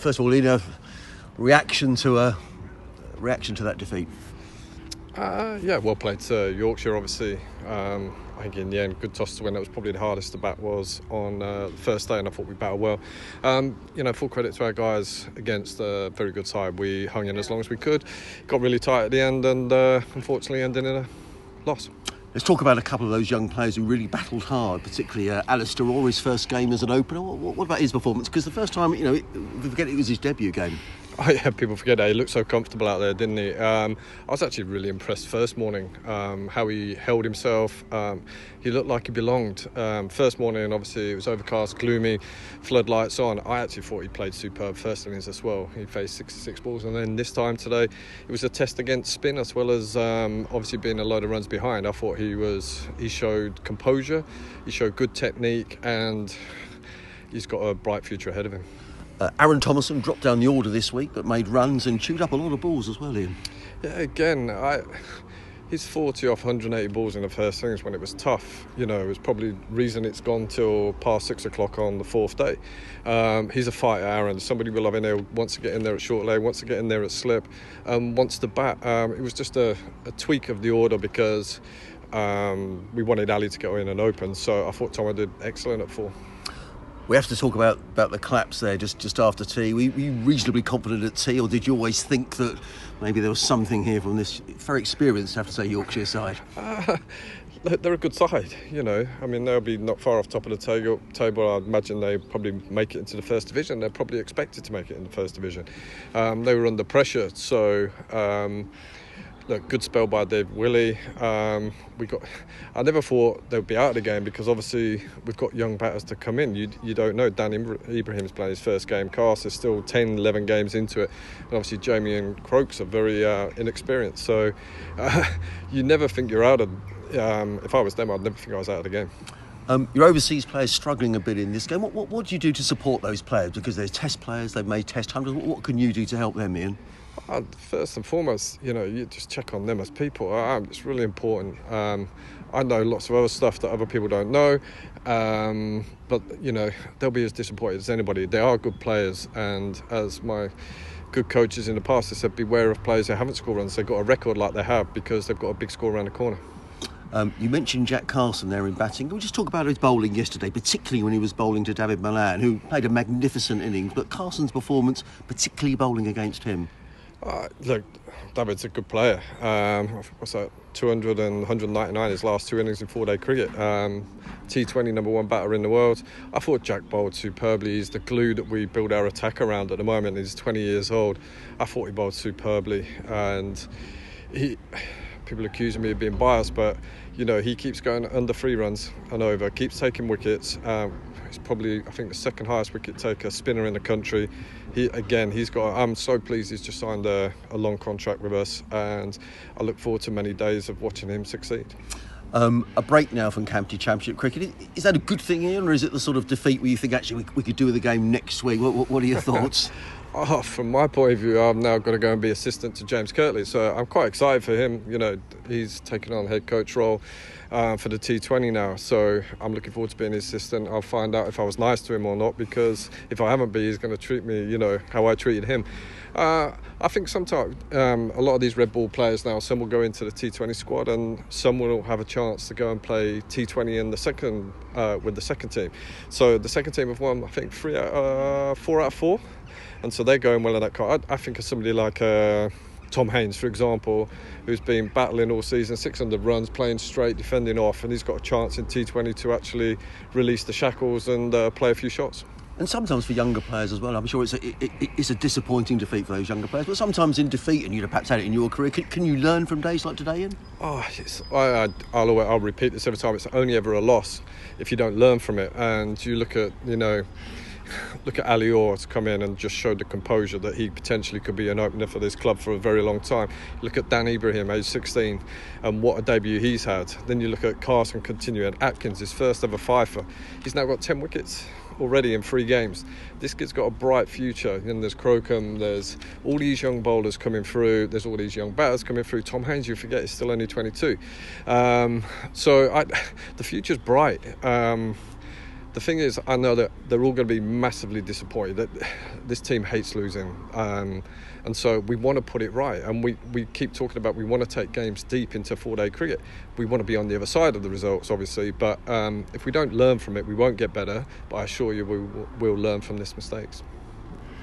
First of all, Ian, a reaction to that defeat. Yeah, well played to Yorkshire, obviously. I think in the end, good toss to win. That was probably the hardest the bat was on the first day, and I thought we battled well. Full credit to our guys against a very good side. We hung in as long as we could, got really tight at the end, and unfortunately ended in a loss. Let's talk about a couple of those young players who really battled hard, particularly Alistair Orr, his first game as an opener. What about his performance? Because the first time, we forget it was his debut game. Oh yeah, people forget that. He looked so comfortable out there, didn't he? I was actually really impressed first morning, how he held himself. He looked like he belonged. First morning, obviously, it was overcast, gloomy, floodlights on. I actually thought he played superb first innings as well. He faced 66 balls, and then this time today, it was a test against spin as well as obviously being a load of runs behind. I thought he showed composure, he showed good technique, and he's got a bright future ahead of him. Aaron Thomason dropped down the order this week, but made runs and chewed up a lot of balls as well, Ian. Yeah, again, he's 40 off 180 balls in the first innings when it was tough. It was probably the reason it's gone till past 6 o'clock on the fourth day. He's a fighter, Aaron. Somebody we love in there, wants to get in there at short leg, wants to get in there at slip, wants to bat. It was just a tweak of the order because we wanted Ali to go in and open. So I thought Thomas did excellent at 4. We have to talk about the collapse there just after tea. Were you reasonably confident at tea, or did you always think that maybe there was something here from this very experienced, I have to say, Yorkshire side? They're a good side, I mean, they'll be not far off top of the table. I'd imagine they probably make it into the first division. They're probably expected to make it in the first division. They were under pressure, so... Look, good spell by Dave Willey. I never thought they would be out of the game because obviously we've got young batters to come in. You don't know. Dan Ibrahim's playing his first game. Cast is still 10, 11 games into it. And obviously Jamie and Croaks are very inexperienced. So you never think you're out of... if I was them, I'd never think I was out of the game. Your overseas players struggling a bit in this game. What do you do to support those players? Because they're test players, they've made test hundreds. What can you do to help them, Ian? First and foremost, you just check on them as people. It's really important. I know lots of other stuff that other people don't know, but they'll be as disappointed as anybody. They are good players, and as my good coaches in the past have said, beware of players who haven't scored runs. They've got a record like they have because they've got a big score around the corner. You mentioned Jack Carson there in batting. Can we just talk about his bowling yesterday, particularly when he was bowling to David Malan, who played a magnificent innings, but Carson's performance, particularly bowling against him? Look, David's a good player. What's that? 200 and 199 his last 2 innings in 4-day cricket. T20 number 1 batter in the world. I thought Jack bowled superbly. He's the glue that we build our attack around at the moment. He's 20 years old. I thought he bowled superbly, and people accusing me of being biased, but he keeps going under 3 runs and over, keeps taking wickets. He's probably, I think, the second highest wicket taker spinner in the country. I'm so pleased he's just signed a long contract with us, and I look forward to many days of watching him succeed. A break now from County Championship cricket. Is that a good thing, Ian, or is it the sort of defeat where you think actually we could do with the game next week? What are your thoughts? From my point of view, I've now got to go and be assistant to James Kirtley, so I'm quite excited for him. He's taken on head coach role for the T20 now, so I'm looking forward to being his assistant. I'll find out if I was nice to him or not, because if I haven't been, he's going to treat me, how I treated him. I think sometimes a lot of these red ball players now, some will go into the T20 squad and some will have a chance to go and play T20 in the second with the second team. So the second team have won, I think, 4 out of 4. And so they're going well in that card. I think of somebody like Tom Haynes, for example, who's been battling all season, 600 runs, playing straight, defending off, and he's got a chance in T20 to actually release the shackles and play a few shots. And sometimes for younger players as well, I'm sure it's a disappointing defeat for those younger players, but sometimes in defeat, and you'd have perhaps had it in your career, can you learn from days like today, Ian? I'll repeat this every time. It's only ever a loss if you don't learn from it. And you look at Ali Orr to come in and just show the composure that he potentially could be an opener for this club for a very long time. Look at Dan Ibrahim, age 16, and what a debut he's had. Then you look at Carson continuing. Atkins, his first ever fifer. He's now got 10 wickets already in 3 games. This kid's got a bright future. And there's Crocombe, there's all these young bowlers coming through, there's all these young batters coming through. Tom Haynes, you forget, is still only 22. The future's bright. The thing is, I know that they're all going to be massively disappointed. That this team hates losing, and so we want to put it right. And we keep talking about we want to take games deep into 4-day cricket. We want to be on the other side of the results, obviously. But if we don't learn from it, we won't get better. But I assure you, we'll learn from these mistakes.